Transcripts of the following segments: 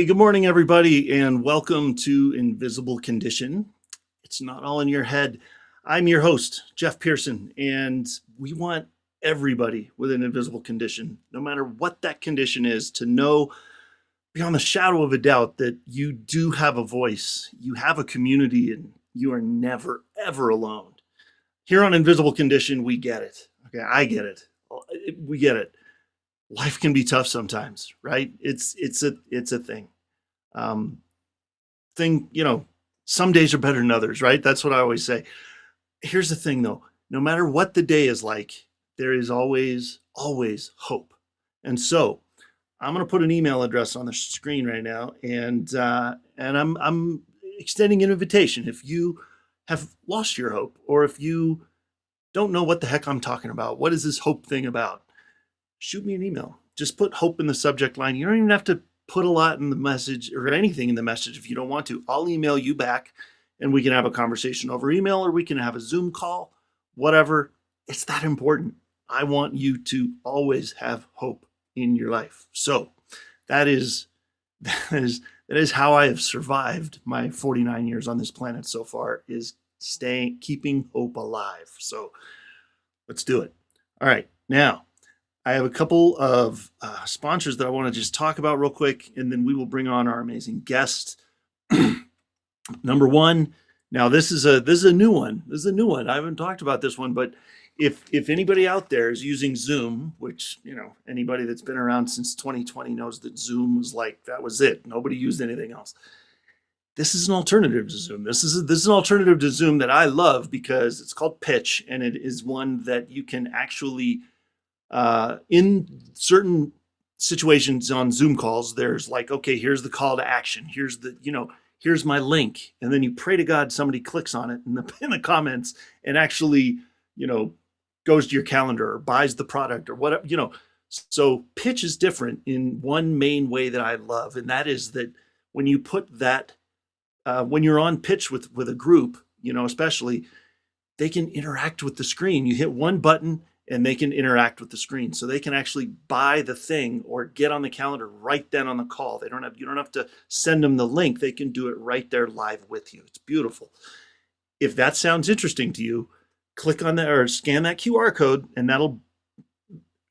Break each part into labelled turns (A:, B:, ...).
A: Hey, good morning, everybody, and welcome to Invisible Condition. It's not all in your head. I'm your host, Jeff Pearson, and we want everybody with an invisible condition, no matter what that condition is, to know beyond the shadow of a doubt that you do have a voice, you have a community, and you are never, ever alone. Here on Invisible Condition, we get it. Okay, I get it. We get it. Life can be tough sometimes, right? It's a thing. Some days are better than others, right? That's what I always say. Here's the thing though, no matter what the day is like, there is always hope. And so I'm going to put an email address on the screen right now, and I'm extending an invitation. If you have lost your hope, or if you don't know what the heck I'm talking about, what is this hope thing about? Shoot me an email. Just put hope in the subject line. You don't even have to put a lot in the message or anything in the message if you don't want to. I'll email you back and we can have a conversation over email, or we can have a Zoom call, whatever. It's that important. I want you to always have hope in your life. So that is how I have survived my 49 years on this planet so far, is keeping hope alive. So let's do it. All right. Now, I have a couple of sponsors that I want to just talk about real quick, and then we will bring on our amazing guest. Number one, now this is a new one. This is a new one. I haven't talked about this one, but if anybody out there is using Zoom, which, anybody that's been around since 2020 knows that Zoom was like, that was it. Nobody used anything else. This is an alternative to Zoom. This is an alternative to Zoom that I love because it's called Pxch, and it is one that you can actually in certain situations on Zoom calls, there's like, okay, here's the call to action. Here's my link. And then you pray to God somebody clicks on it in the comments and actually, goes to your calendar or buys the product or whatever, So Pxch is different in one main way that I love. And that is that when you put that, when you're on Pxch with a group, especially, they can interact with the screen. You hit one button and they can interact with the screen. So they can actually buy the thing or get on the calendar right then on the call. You don't have to send them the link. They can do it right there live with you. It's beautiful. If that sounds interesting to you, click on that or scan that QR code, and that'll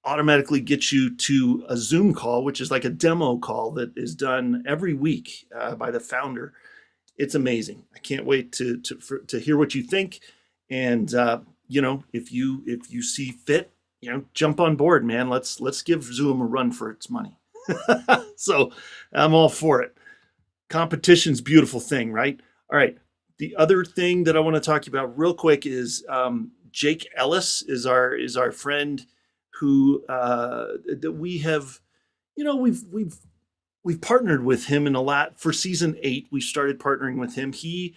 A: automatically get you to a Zoom call, which is like a demo call that is done every week by the founder. It's amazing. I can't wait to hear what you think. And if you see fit, jump on board, man. Let's give Zoom a run for its money. So I'm all for it. Competition's a beautiful thing, right? All right. The other thing that I want to talk to you about real quick is Jake Ellis is our friend who that we have, we've partnered with him in a lot for season 8. We started partnering with him. He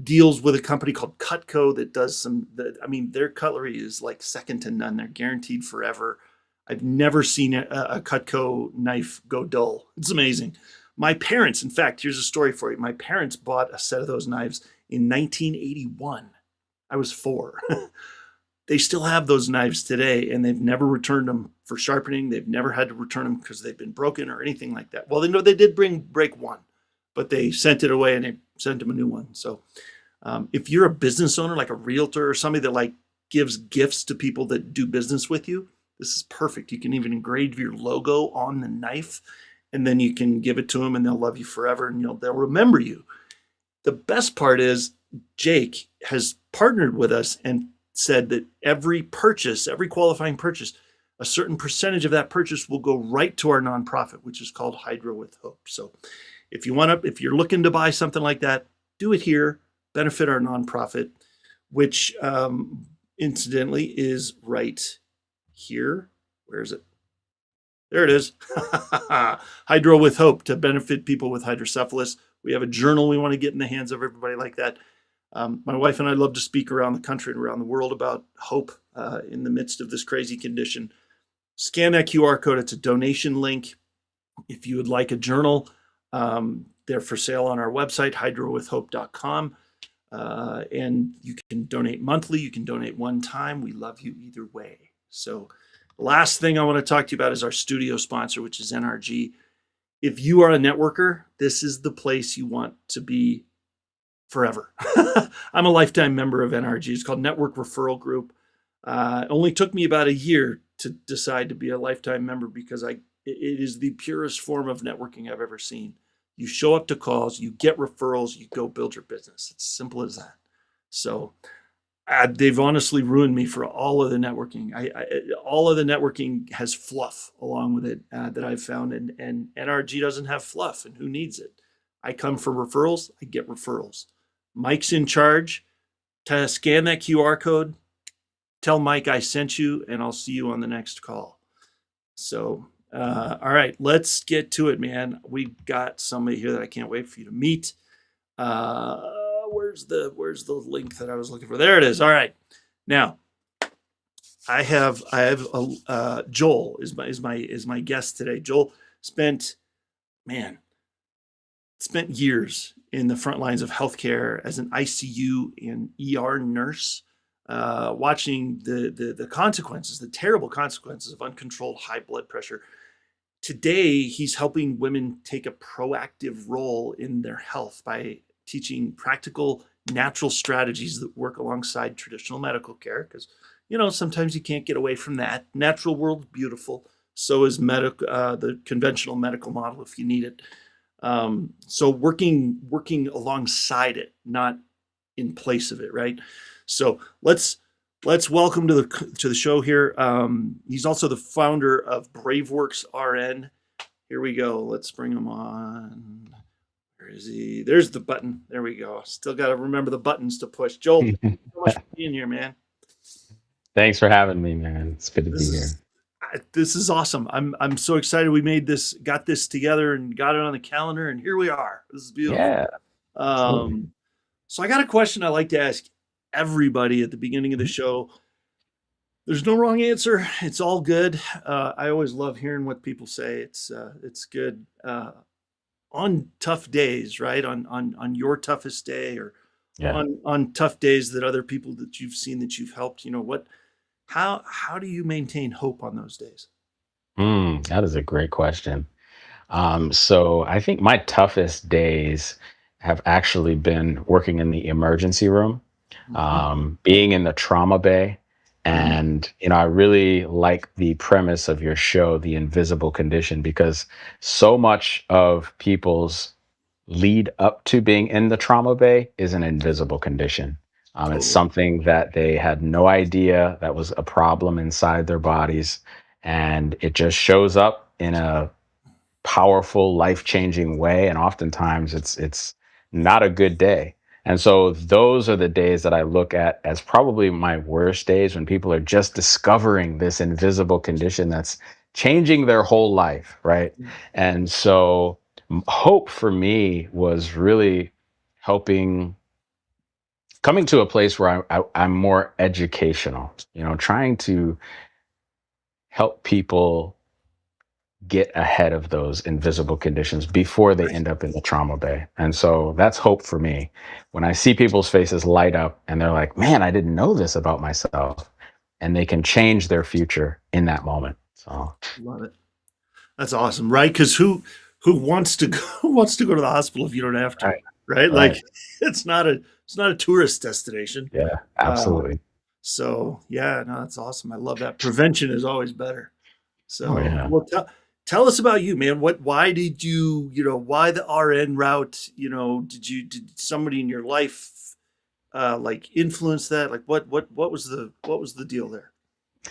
A: deals with a company called Cutco that does their cutlery is like second to none. They're guaranteed forever. I've never seen a Cutco knife go dull. It's amazing. My parents, in fact, here's a story for you. My parents bought a set of those knives in 1981. I was 4. They still have those knives today, and they've never returned them for sharpening. They've never had to return them because they've been broken or anything like that. Well, they did break one, but they sent it away and they sent them a new one. So if you're a business owner, like a realtor or somebody that gives gifts to people that do business with you, this is perfect. You can even engrave your logo on the knife, and then you can give it to them and they'll love you forever, and they'll remember you. The best part is Jake has partnered with us and said that every qualifying purchase, a certain percentage of that purchase will go right to our nonprofit, which is called Hydro with Hope. So if you're looking to buy something like that, do it here, benefit our nonprofit, which incidentally is right here. Where is it? There it is. Hydro with Hope, to benefit people with hydrocephalus. We have a journal we want to get in the hands of everybody like that. My wife and I love to speak around the country and around the world about hope in the midst of this crazy condition. Scan that QR code. It's a donation link. If you would like a journal, they're for sale on our website, hydrowithhope.com. And you can donate monthly. You can donate one time. We love you either way. So the last thing I want to talk to you about is our studio sponsor, which is NRG. if you are a networker, this is the place you want to be forever. I'm a lifetime member of NRG. It's called Network Referral Group. It only took me about a year to decide to be a lifetime member because it is the purest form of networking I've ever seen. You show up to calls, you get referrals, you go build your business. It's simple as that. So they've honestly ruined me for all of the networking. All of the networking has fluff along with it that I've found, and NRG doesn't have fluff, and who needs it? I come for referrals, I get referrals. Mike's in charge. To scan that QR code, tell Mike I sent you, and I'll see you on the next call. So, all right, let's get to it, man. We got somebody here that I can't wait for you to meet. Where's the link that I was looking for? There it is. All right. Now, I have Joel is my guest today. Joel spent years in the front lines of healthcare as an ICU and ER nurse, watching the consequences, the terrible consequences of uncontrolled high blood pressure. Today, he's helping women take a proactive role in their health by teaching practical, natural strategies that work alongside traditional medical care. Because, sometimes you can't get away from that. Natural world's beautiful. So is the conventional medical model if you need it. So working alongside it, not in place of it, right? So let's welcome to the show here. He's also the founder of BraveWorks RN. Here we go. Let's bring him on. Where is he? There's the button. There we go. Still got to remember the buttons to push. Joel, thank you so much for being here, man.
B: Thanks for having me, man. It's good to be here.
A: This is awesome. I'm so excited we got this together and got it on the calendar, and here we are. This is beautiful.
B: Yeah.
A: So I got a question I like to ask everybody at the beginning of the show. There's no wrong answer. It's all good. I always love hearing what people say. It's good. On tough days, right? On your toughest day, or on tough days that other people that you've seen that you've helped, how do you maintain hope on those days?
B: That is a great question. So I think my toughest days have actually been working in the emergency room, being in the trauma bay. And, I really like the premise of your show, The Invisible Condition, because so much of people's lead up to being in the trauma bay is an invisible condition. It's something that they had no idea that was a problem inside their bodies. And it just shows up in a powerful, life-changing way. And oftentimes it's not a good day. And so those are the days that I look at as probably my worst days, when people are just discovering this invisible condition that's changing their whole life, right? And so hope for me was really coming to a place where I'm more educational, trying to help people get ahead of those invisible conditions before they end up in the trauma bay. And so that's hope for me. When I see people's faces light up and they're like, man, I didn't know this about myself, and they can change their future in that moment. So
A: love it. That's awesome, right? Because who wants to go to the hospital if you don't have to, right? Like it's not a tourist destination.
B: Yeah, absolutely.
A: So yeah, no, that's awesome. I love that. Prevention is always better. So well, tell us about you, man. Why did why the RN route? Did somebody in your life like influence that? Like what was the deal there?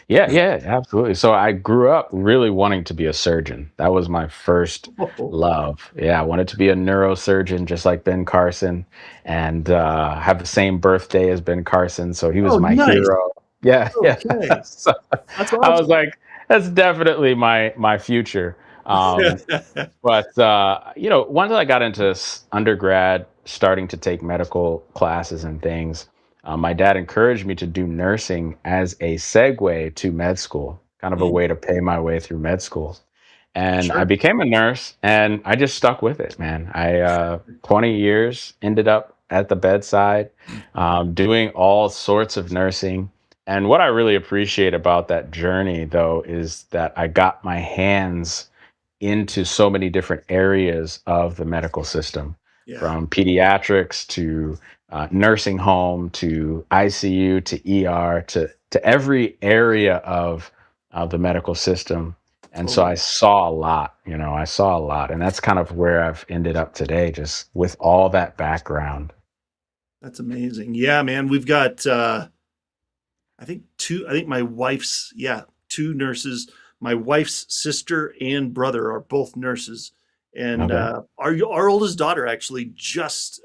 B: Yeah, absolutely. So I grew up really wanting to be a surgeon. That was my first love. Yeah, I wanted to be a neurosurgeon, just like Ben Carson, and have the same birthday as Ben Carson. So he was my hero. Yeah,
A: okay.
B: So
A: That's awesome.
B: I was like, that's definitely my future. But once I got into undergrad, starting to take medical classes and things, my dad encouraged me to do nursing as a segue to med school, kind of a way to pay my way through med school. And I became a nurse, and I just stuck with it, man. 20 years ended up at the bedside, doing all sorts of nursing. And what I really appreciate about that journey, though, is that I got my hands into so many different areas of the medical system,
A: Yeah.
B: from pediatrics to nursing home to ICU to ER to every area of the medical system. And so I
A: Totally.
B: saw a lot, I saw a lot. And that's kind of where I've ended up today, just with all that background.
A: That's amazing. Yeah, man. We've got I think my wife's, yeah, two nurses. My wife's sister and brother are both nurses. And
B: Okay.
A: our oldest daughter actually just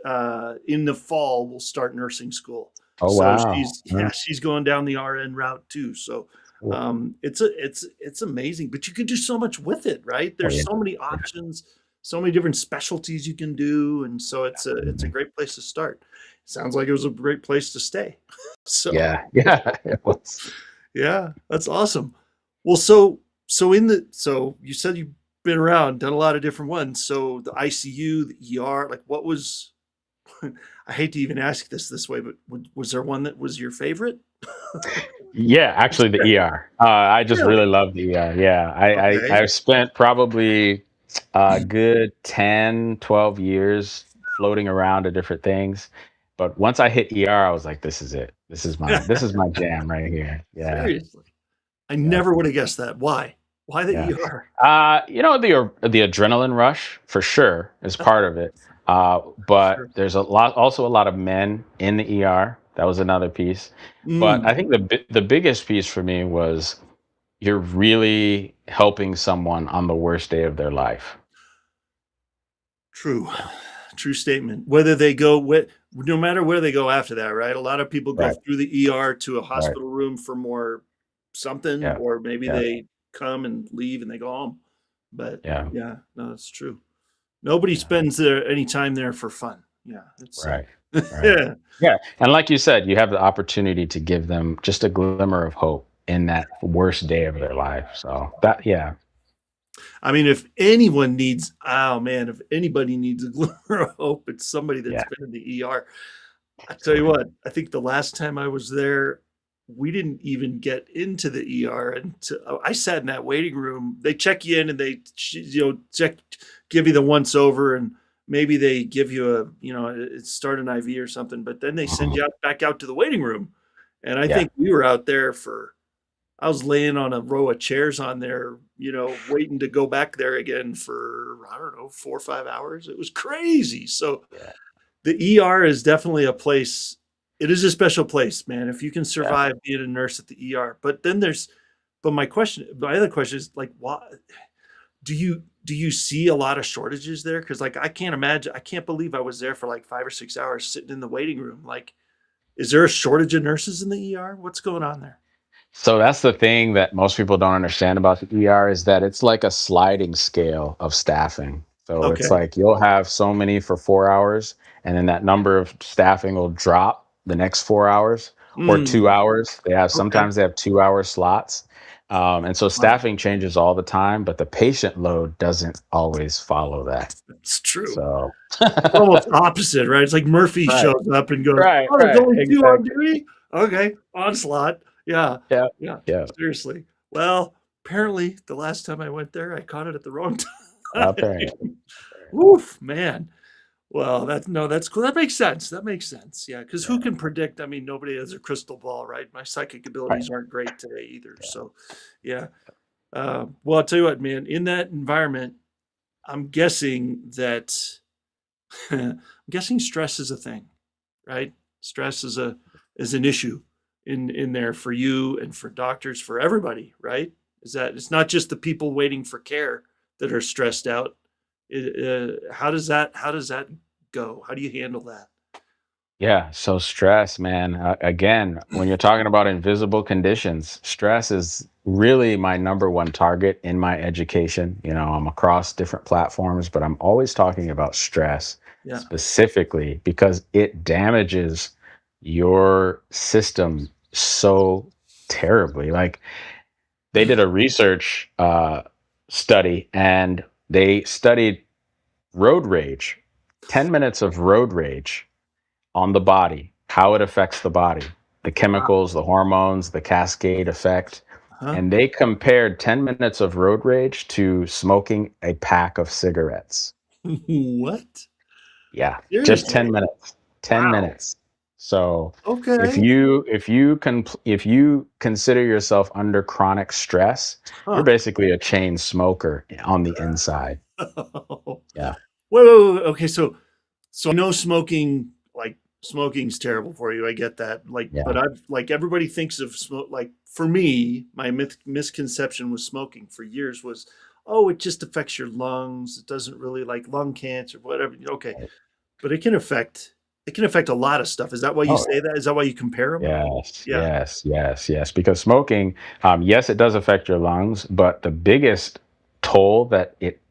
A: in the fall will start nursing school.
B: Oh,
A: So
B: wow.
A: she's going down the RN route too. So
B: Cool.
A: it's amazing, but you can do so much with it, right?
B: Oh,
A: There's
B: yeah.
A: so many
B: Yeah.
A: options, so many different specialties you can do, and so it's a
B: Mhm.
A: great place to start. Sounds like it was a great place to stay. So
B: Yeah. Yeah. It was.
A: yeah, that's awesome. Well, so you said you've been around, done a lot of different ones. So the ICU, the ER, like what was I hate to even ask this way, but was there one that was your favorite?
B: Yeah, actually the ER. I just really
A: Really?
B: love the ER. Yeah.
A: Okay.
B: I've spent probably a good 10, 12 years floating around to different things. But once I hit ER, I was like, this is it. This is my jam right here. Yeah.
A: Seriously. I
B: Yeah.
A: never would have guessed that. Why? Why the
B: Yeah.
A: ER?
B: The adrenaline rush for sure is part of it. But
A: Sure.
B: there's also a lot of men in the ER. That was another piece. But
A: Mm,
B: I think the biggest piece for me was you're really helping someone on the worst day of their life.
A: true.
B: Yeah.
A: True statement. Whether they go no matter where they go after that, right? A lot of people go
B: Right.
A: through the ER to a
B: Right.
A: hospital room for more something,
B: Yeah.
A: or maybe
B: Yeah.
A: they come and leave and they go home. But
B: Yeah.
A: yeah, no, that's true. Nobody
B: Yeah.
A: spends their any time there for fun. Yeah, it's
B: Right. Right.
A: yeah,
B: Yeah. And like you said, you have the opportunity to give them just a glimmer of hope in that worst day of their life. So that, yeah.
A: I mean, if anyone needs, oh man, if anybody needs a glimmer of hope, it's somebody that's
B: Yeah.
A: been in the ER. I tell you
B: Absolutely.
A: what, I think the last time I was there, we didn't even get into the ER, and I sat in that waiting room. They check you in and they, check, give you the once over, and maybe they give you start an IV or something, but then they send
B: Mhm.
A: you back out to the waiting room. And I
B: Yeah.
A: think we were out there I was laying on a row of chairs on there, waiting to go back there again for, I don't know, 4 or 5 hours. It was crazy. So
B: Yeah.
A: the ER is definitely a place. It is a special place, man, if you can
B: Yeah.
A: survive being a nurse at the ER. But my other question is like, why do you see a lot of shortages there? Because like I can't believe I was there for like 5 or 6 hours sitting in the waiting room. Like, is there a shortage of nurses in the ER? What's going on there?
B: So that's the thing that most people don't understand about the ER is that it's like a sliding scale of staffing. So it's
A: Okay.
B: like you'll have so many for 4 hours, and then that number of staffing will drop the next 4 hours or
A: Mm,
B: 2 hours.
A: okay.
B: Sometimes they have 2 hour slots. And so
A: Wow.
B: staffing changes all the time, but the patient load doesn't always follow that.
A: It's true.
B: So,
A: It's almost opposite, right? It's like Murphy
B: right,
A: shows up and goes,
B: right,
A: "Oh, there's
B: right,
A: only 2 on
B: exactly.
A: duty? Okay, onslaught." Yeah,
B: Yeah,
A: yeah,
B: yeah.
A: seriously. Well, apparently, the last time I went there, I caught it at the wrong time.
B: Apparently.
A: Woof, man. Well, that's cool. That makes sense. That makes sense. Yeah, because who
B: Yeah,
A: can predict? I mean, nobody has a crystal ball, right? My psychic
B: right.
A: abilities aren't great today either.
B: Yeah.
A: So, yeah. Well, I'll tell you what, man. In that environment, I'm guessing that I'm guessing stress is a thing, right? Stress is an issue in there for you and for doctors, for everybody, right? Is that it's not just the people waiting for care that are stressed out. How does that go? How do you handle that?
B: Yeah, so stress, man. Again, when you're talking about invisible conditions, stress is really my number one target in my education. I'm across different platforms, but I'm always talking about stress
A: Yeah.
B: specifically because it damages your system so terribly. Like they did a research study and they studied road rage, 10 minutes of road rage on the body, how it affects the body, the
A: Wow.
B: chemicals, the hormones, the cascade effect.
A: Huh?
B: and they compared 10 minutes of road rage to smoking a pack of cigarettes.
A: What?
B: Yeah, just 10
A: Seriously?
B: minutes. 10
A: Wow.
B: minutes. So
A: Okay.
B: if you consider yourself under chronic stress, you're
A: Huh.
B: basically a chain smoker on the inside. Yeah.
A: Wait. Okay, so I know smoking, like smoking's terrible for you. I get that. Like, but
B: Yeah.
A: I've like everybody thinks of smoke. Like for me, my misconception with smoking for years was, oh, it just affects your lungs. It doesn't really like lung cancer, whatever. Okay,
B: Right.
A: but it can affect a lot of stuff. Is that why you
B: Oh,
A: say that? Is that why you compare them?
B: yes,
A: Yeah.
B: yes, yes, yes. Because smoking, yes, it does affect your lungs, but the biggest toll that it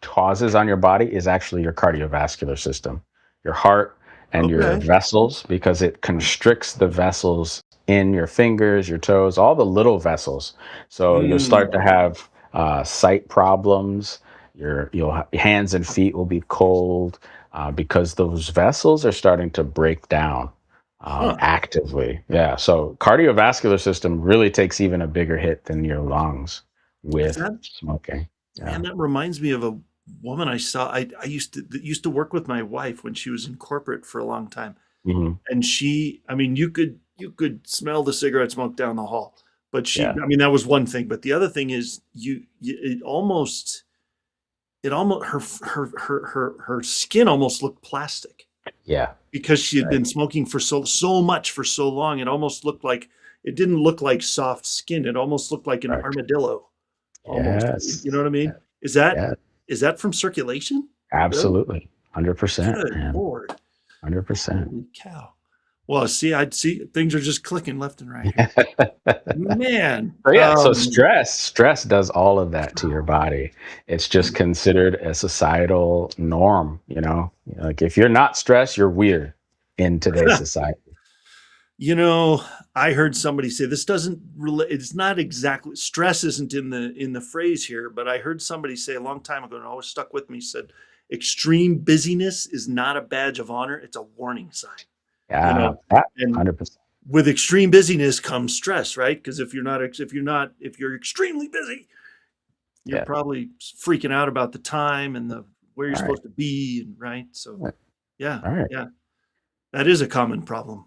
B: causes on your body is actually your cardiovascular system, your heart and your
A: Okay.
B: vessels, because it constricts the vessels in your fingers, your toes, all the little vessels. So you'll start
A: Mm.
B: to have sight problems. Your hands and feet will be cold because those vessels are starting to break down
A: Huh.
B: actively. Yeah. So cardiovascular system really takes even a bigger hit than your lungs
A: Is
B: with
A: that
B: smoking. Yeah.
A: Man, that reminds me of a woman I saw. I used to work with my wife when she was in corporate for a long time.
B: Mhm.
A: And I mean, you could smell the cigarette smoke down the hall. But
B: Yeah.
A: I mean, that was one thing. But the other thing is her skin almost looked plastic
B: Yeah.
A: because she had
B: Right.
A: been smoking for so much for so long. It didn't look like soft skin. It almost looked like an
B: Right.
A: armadillo almost. You know
B: Yes.
A: what I
B: Yeah.
A: mean? Is that
B: Yeah.
A: is that from circulation? Really?
B: Absolutely. 100%,
A: Good
B: man.
A: lord.
B: 100%.
A: Holy cow. Well, see, I'd see things are just clicking left and right here. Man,
B: So yeah, so stress does all of that to your body. It's just considered a societal norm, you know? Like if you're not stressed, you're weird in today's society.
A: you know, I heard somebody say this doesn't relate. It's not exactly stress isn't in the phrase here, but I heard somebody say a long time ago, and it always stuck with me, said extreme busyness is not a badge of honor, it's a warning sign. You
B: Yeah,
A: know,
B: that
A: and
B: 100%.
A: with extreme busyness comes stress, right? Because if you're extremely busy, you're
B: Yeah.
A: probably freaking out about the time and the where you're
B: All right.
A: supposed to be, and right. So
B: All
A: yeah,
B: right.
A: yeah, that is a common problem.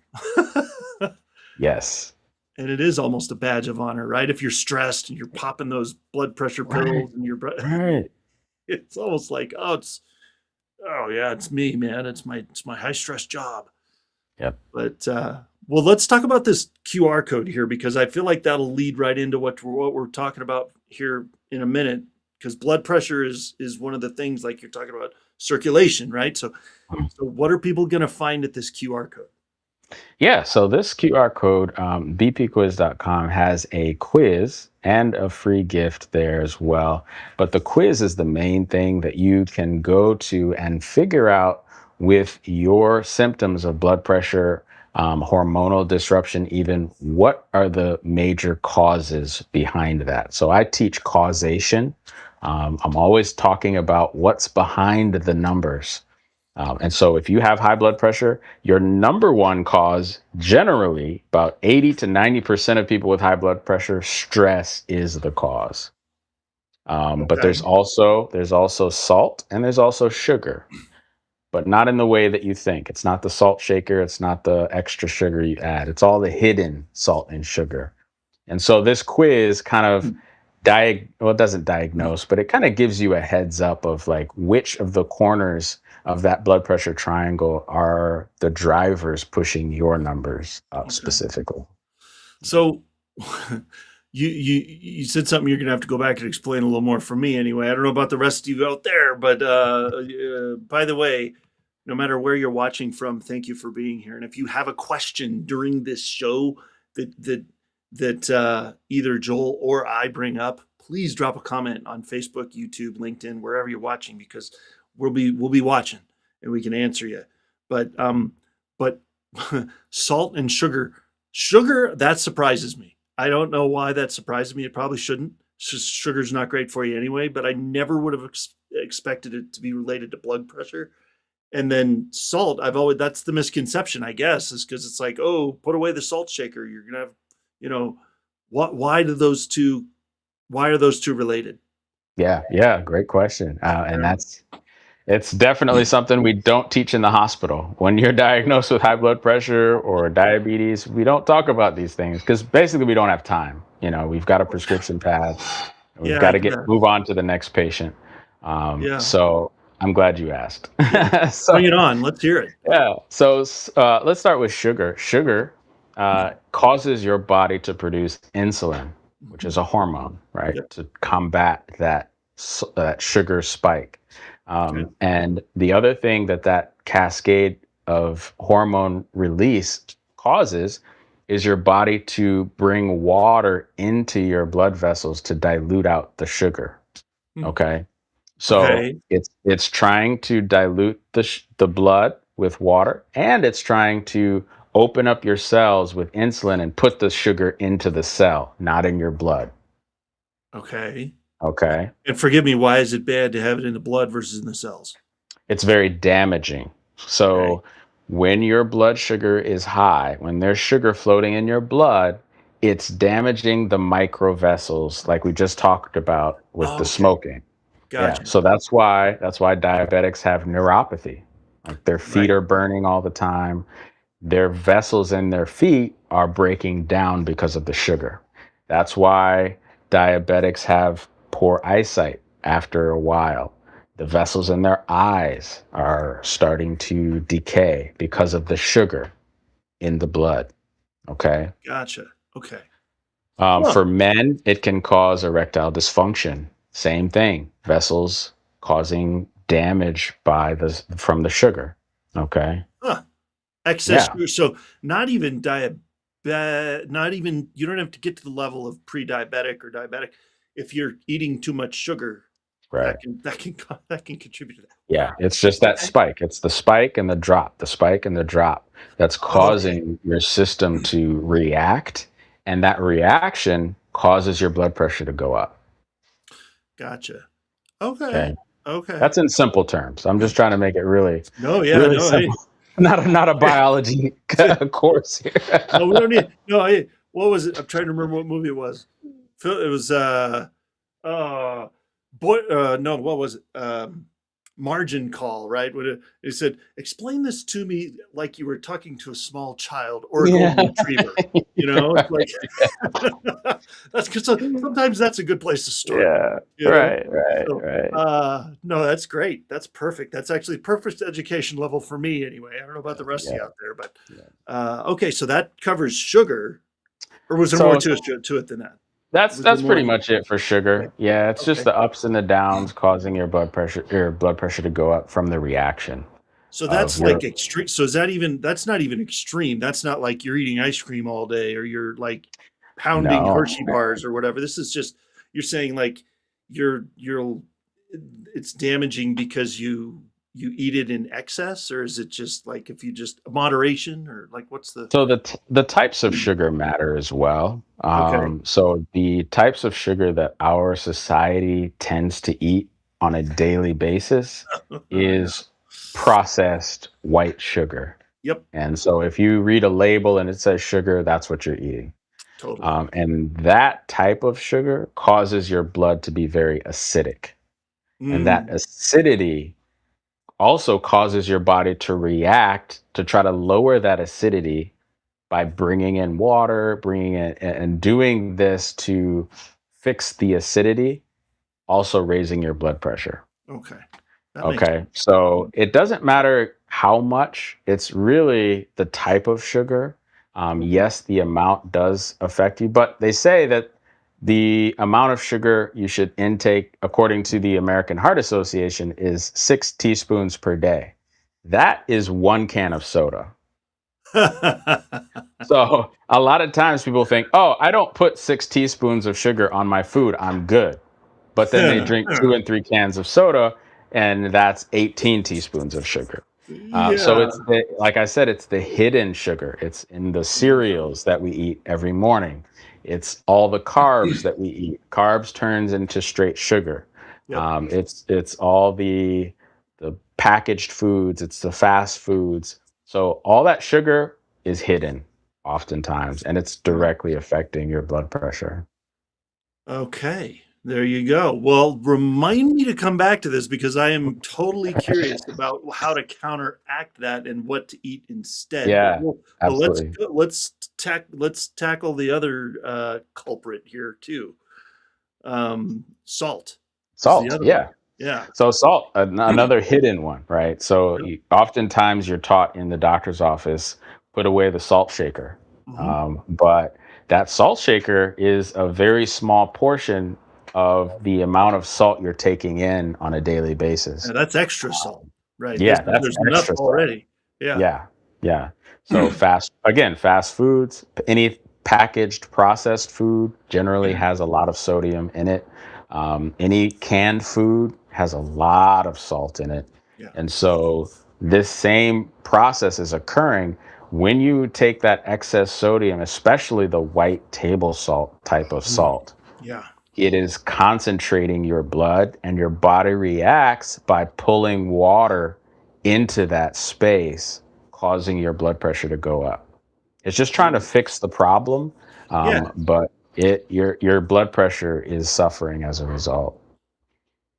B: Yes.
A: And it is almost a badge of honor, right? If you're stressed and you're popping those blood pressure
B: Right.
A: pills and
B: Right.
A: it's almost like, oh yeah, it's me, man. It's my high stress job.
B: Yep.
A: But well, let's talk about this QR code here because I feel like that'll lead right into what we're talking about here in a minute. Because blood pressure is one of the things like you're talking about circulation, right? So what are people going to find at this QR code?
B: Yeah, so this QR code, bpquiz.com, has a quiz and a free gift there as well. But the quiz is the main thing that you can go to and figure out with your symptoms of blood pressure, hormonal disruption, even what are the major causes behind that. So I teach causation. I'm always talking about what's behind the numbers. And so, if you have high blood pressure, your number one cause, generally, about 80 to 90% of people with high blood pressure, stress is the cause. But
A: Okay.
B: there's also salt and there's also sugar, but not in the way that you think. It's not the salt shaker. It's not the extra sugar you add. It's all the hidden salt and sugar. And so this quiz kind of well, it doesn't diagnose, but it kind of gives you a heads up of like which of the corners of that blood pressure triangle are the drivers pushing your numbers up
A: Okay.
B: specifically.
A: So you said something you're gonna have to go back and explain a little more for me anyway. I don't know about the rest of you out there, but by the way, no matter where you're watching from, thank you for being here. And if you have a question during this show that either Joel or I bring up, please drop a comment on Facebook, YouTube, LinkedIn, wherever you're watching, because we'll be watching and we can answer you. But salt and sugar, that surprises me. I don't know why that surprises me. It probably shouldn't. Sugar's not great for you anyway, but I never would have expected it to be related to blood pressure. And then salt, that's the misconception, I guess, is because it's like, oh, put away the salt shaker. You're gonna have, you know, Why do those two? Why are those two related?
B: Yeah, yeah, great question. And
A: Yeah.
B: it's definitely something we don't teach in the hospital. When you're diagnosed with high blood pressure or diabetes, we don't talk about these things because basically we don't have time. We've got a prescription pad and we've
A: Yeah,
B: got
A: I
B: to
A: get that.
B: move on to the next patient.
A: Yeah.
B: So I'm glad you asked.
A: Yeah.
B: So
A: Bring it on. Let's hear it.
B: yeah. So let's start with sugar. Sugar causes your body to produce insulin, which
A: Mhm.
B: is a hormone, right,
A: Yep.
B: to combat that sugar spike.
A: Okay.
B: And the other thing that cascade of hormone release causes is your body to bring water into your blood vessels to dilute out the sugar.
A: Hmm.
B: Okay. So
A: Okay.
B: it's trying to dilute the blood with water, and it's trying to open up your cells with insulin and put the sugar into the cell, not in your blood.
A: Okay.
B: Okay.
A: And forgive me, why is it bad to have it in the blood versus in the cells?
B: It's very damaging.
A: Okay.
B: So when your blood sugar is high, when there's sugar floating in your blood, it's damaging the micro vessels like we just talked about with the
A: Okay.
B: smoking. Yeah,
A: Gotcha.
B: so that's why diabetics have neuropathy. Like their feet
A: Right.
B: are burning all the time. Their vessels in their feet are breaking down because of the sugar. That's why diabetics have poor eyesight after a while. The vessels in their eyes are starting to decay because of the sugar in the blood. Okay.
A: Gotcha. Okay. Huh.
B: For men, it can cause erectile dysfunction. Same thing, vessels causing damage from the sugar. Okay.
A: Huh. Excess
B: Yeah.
A: sugar. So not even you don't have to get to the level of pre-diabetic or diabetic. If you're eating too much sugar,
B: Right.
A: that can contribute to that.
B: Yeah.
A: Wow.
B: It's just that
A: Okay.
B: spike. It's the spike and the drop, the spike and the drop that's
A: Okay.
B: causing your system to react. And that reaction causes your blood pressure to go up.
A: Gotcha. Okay.
B: Okay.
A: Okay.
B: That's in simple terms. I'm just trying to make it really,
A: No, yeah,
B: really
A: no, hey.
B: simple. Not a biology course
A: No, we
B: here.
A: don't need no, hey, what was it? I'm trying to remember what movie it was. It was uh boy no, what was it? Margin Call, right? When it said, "Explain this to me like you were talking to a small child or a
B: Yeah.
A: golden retriever." It's like that's 'cause sometimes that's a good place to start,
B: Yeah.
A: you know?
B: Right, right,
A: So,
B: right.
A: no, that's great. That's perfect. That's actually perfect education level for me anyway. I don't know about the rest of
B: Yeah,
A: you out there, but,
B: yeah.
A: okay, so that covers sugar, or was there more
B: So
A: to it than that?
B: that's
A: Was there
B: that's
A: more?
B: pretty much it for
A: Okay,
B: sugar. Yeah, it's just
A: okay.
B: the ups and the downs causing your blood pressure to go up from the reaction
A: So
B: of
A: that's
B: your
A: like extreme. So that's not even extreme. That's not like you're eating ice cream all day or you're like pounding
B: no.
A: Hershey bars or whatever. This is just, you're saying like you're it's damaging because you eat it in excess, or is it just like if you just moderation, or like what's the?
B: So the types of sugar matter as well.
A: Okay.
B: So the types of sugar that our society tends to eat on a daily basis
A: Yeah.
B: is processed white sugar.
A: Yep.
B: And so if you read a label and it says sugar, that's what you're eating.
A: Totally.
B: And that type of sugar causes your blood to be very acidic. And that
A: Mm,
B: acidity also causes your body to react to try to lower that acidity by bringing in water, bringing in and doing this to fix the acidity, also raising your blood pressure.
A: okay. That makes
B: Okay.
A: sense.
B: So it doesn't matter how much, it's really the type of sugar.
A: Okay.
B: Yes, the amount does affect you, but they say that the amount of sugar you should intake, according to the American Heart Association, is 6 teaspoons per day. That is 1 can of soda. So a lot of times people think, oh, I don't put 6 teaspoons of sugar on my food, I'm good. But then they drink 2 and 3 cans of soda, and that's 18 teaspoons of sugar. So
A: Yeah.
B: like I said, it's the hidden sugar. It's in the
A: Yeah.
B: cereals that we eat every morning. It's all the carbs that we eat. Carbs turns into straight sugar.
A: Yep.
B: It's all the packaged foods. It's the fast foods. So all that sugar is hidden. oftentimes, and it's
A: Yeah.
B: directly affecting your blood pressure.
A: Okay, there you go. Well, remind me to come back to this because I am totally curious about how to counteract that and what to eat instead.
B: Yeah,
A: But let's
B: absolutely.
A: go, let's tackle the other culprit here too. Salt is the
B: Salt,
A: other one.
B: yeah.
A: Yeah.
B: So salt, another hidden one, right? So
A: Yep.
B: oftentimes you're taught in the doctor's office, put away the salt shaker.
A: Mhm.
B: But that salt shaker is a very small portion of the amount of salt you're taking in on a daily basis.
A: Yeah, that's extra salt, right?
B: Yeah, that's
A: There's enough
B: extra salt.
A: already. Yeah.
B: Yeah, yeah. So fast foods, any packaged processed food generally
A: Yeah.
B: has a lot of sodium in it. Any canned food has a lot of salt in it.
A: Yeah.
B: And so this same process is occurring when you take that excess sodium, especially the white table salt type of
A: Mm.
B: salt.
A: Yeah.
B: It is concentrating your blood, and your body reacts by pulling water into that space, causing your blood pressure to go up. It's just trying to
A: Mm.
B: fix the problem,
A: Yeah.
B: but your blood pressure is suffering as a result.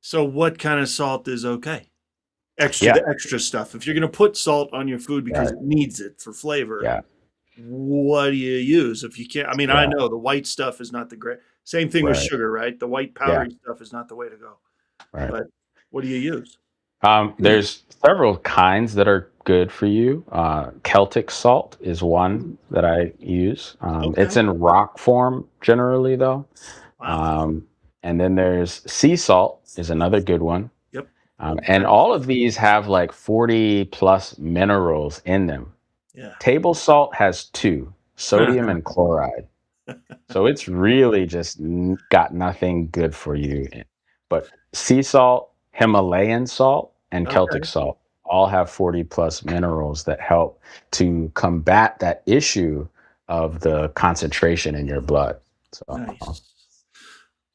A: So what kind of salt is okay?
B: Yeah,
A: The extra stuff. If you're gonna put salt on your food because
B: right.
A: it needs it for flavor,
B: Yeah,
A: what do you use? If you can't, I mean, I
B: yeah,
A: know the white stuff is not the great same thing with
B: right.
A: sugar, right? The white
B: Yeah,
A: powdery stuff is not the way to go.
B: right.
A: But what do you use?
B: There's several kinds that are good for you. Celtic salt is one
A: Mm,
B: that I use. It's
A: okay.
B: in rock form generally, though.
A: Wow.
B: Um, and then there's sea salt is another good one.
A: Yep.
B: And
A: Okay.
B: all of these have like 40 plus minerals in them.
A: Yeah.
B: Table salt has two, sodium and chloride. So it's really just got nothing good for you. But sea salt, Himalayan salt, and Celtic
A: Okay.
B: salt all have 40 plus minerals that help to combat that issue of the concentration in your blood. So,
A: Nice.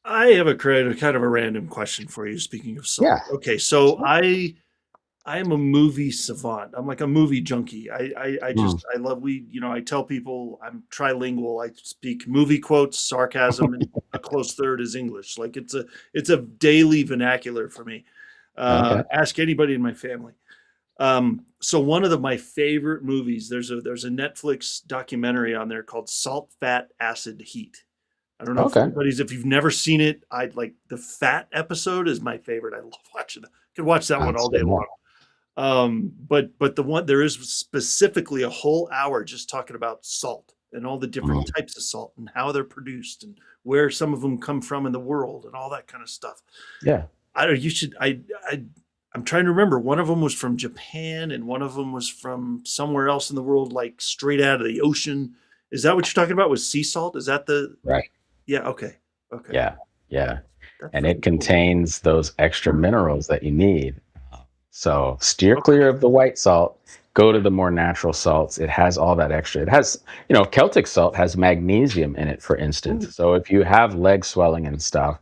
A: I have a kind of a random question for you, speaking of
B: yeah.
A: salt. Okay, so I am a movie savant. I'm like a movie junkie. I
B: Mm,
A: just I love I tell people I'm trilingual. I speak movie quotes, sarcasm, and a close third is English. Like it's a daily vernacular for me.
B: okay.
A: Ask anybody in my family. So one of my favorite movies, there's a Netflix documentary on there called Salt, Fat, Acid, Heat. I don't know
B: Okay.
A: if you've never seen it, I'd like the fat episode is my favorite. I love watching it. Could watch that one
B: That's
A: all day
B: good.
A: long. But the one there is specifically a whole hour just talking about salt and all the different
B: Mm,
A: types of salt and how they're produced and where some of them come from in the world and all that kind of stuff.
B: yeah.
A: I don't you should I I'm trying to remember. One of them was from Japan and one of them was from somewhere else in the world, like straight out of the ocean. Is that what you're talking about with sea salt? Is that the
B: Right.
A: yeah, okay. Okay.
B: Yeah. Yeah.
A: That's
B: And
A: pretty
B: it
A: cool.
B: contains those extra minerals that you need. So steer
A: Okay.
B: clear of the white salt. Go to the more natural salts. It has all that extra. It has, Celtic salt has magnesium in it, for instance.
A: Ooh,
B: So if you have leg swelling and stuff,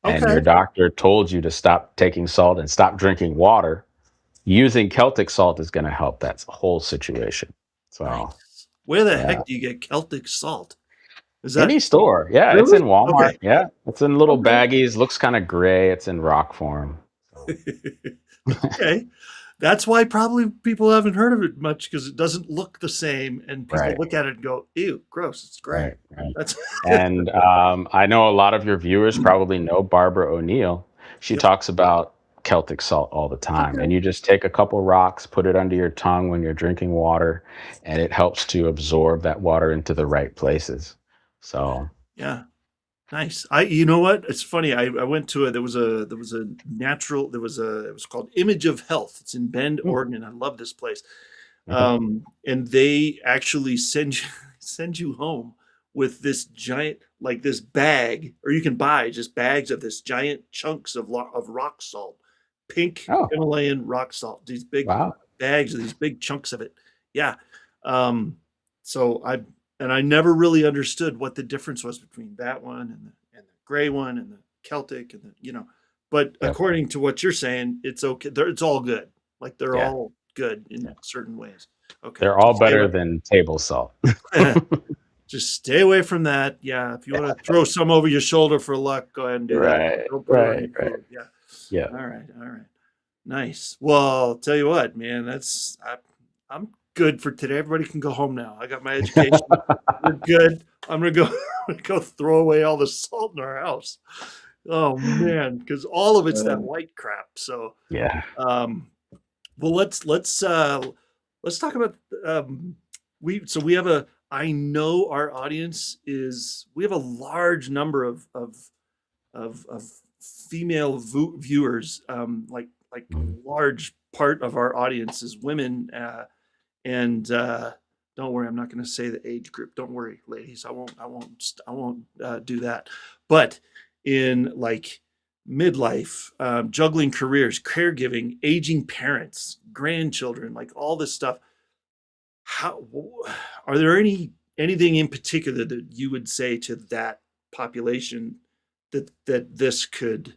B: and
A: okay.
B: your doctor told you to stop taking salt and stop drinking water, using Celtic salt is going to help that whole situation. So,
A: Nice. Where the
B: yeah.
A: heck do you get Celtic salt? Is that
B: Any store. Yeah, it's in
A: really?
B: Walmart.
A: Okay.
B: Yeah. It's in little
A: Okay.
B: baggies, looks kind of gray. It's in rock form. So,
A: Okay. That's why probably people haven't heard of it much because it doesn't look the same, and people
B: right.
A: look at it and go, "Ew, gross, it's gray."
B: Right, right.
A: That's
B: And I know a lot of your viewers probably know Barbara O'Neill. She
A: Yep.
B: talks about Celtic salt all the time.
A: Okay.
B: And you just take a couple rocks, put it under your tongue when you're drinking water, and it helps to absorb that water into the right places. So,
A: Yeah. Nice. You know what? It's funny. I went to there was a natural there was a it was called Image of Health. It's in Bend,
B: mm,
A: Oregon. I love this place.
B: okay.
A: And they actually send you send you home with this giant like this bag, or you can buy just bags of this giant chunks of rock salt, pink
B: Oh,
A: Himalayan rock salt. These big
B: wow.
A: bags of these big chunks of it. Yeah. Um, so I never really understood what the difference was between that one and the gray one and the Celtic and but
B: Yep.
A: according to what you're saying, it's okay. It's all good. Like they're
B: Yeah.
A: all good in certain ways. Okay.
B: They're all
A: Just stay
B: better
A: away.
B: than table salt.
A: Just stay away from that. Yeah. If you want to throw some over your shoulder for luck, go ahead and do that.
B: Right,
A: Don't put it on
B: right,
A: your
B: right.
A: food. Yeah.
B: Yeah.
A: All right. All right. Nice. Well, tell you what, man, I'm good for today. Everybody can go home now. I got my education. We're good. I'm gonna go, I'm gonna go throw away all the salt in our house. Oh man, because all of it's that white crap. So
B: Yeah.
A: um, well, let's talk about we have a I know our audience is we have a large number of female viewers, like
B: Mhm.
A: large part of our audience is women, and don't worry, I'm not going to say the age group. Don't worry, ladies, I won't do that. But in like midlife, juggling careers, caregiving, aging parents, grandchildren, like all this stuff. How are there anything in particular that you would say to that population that this could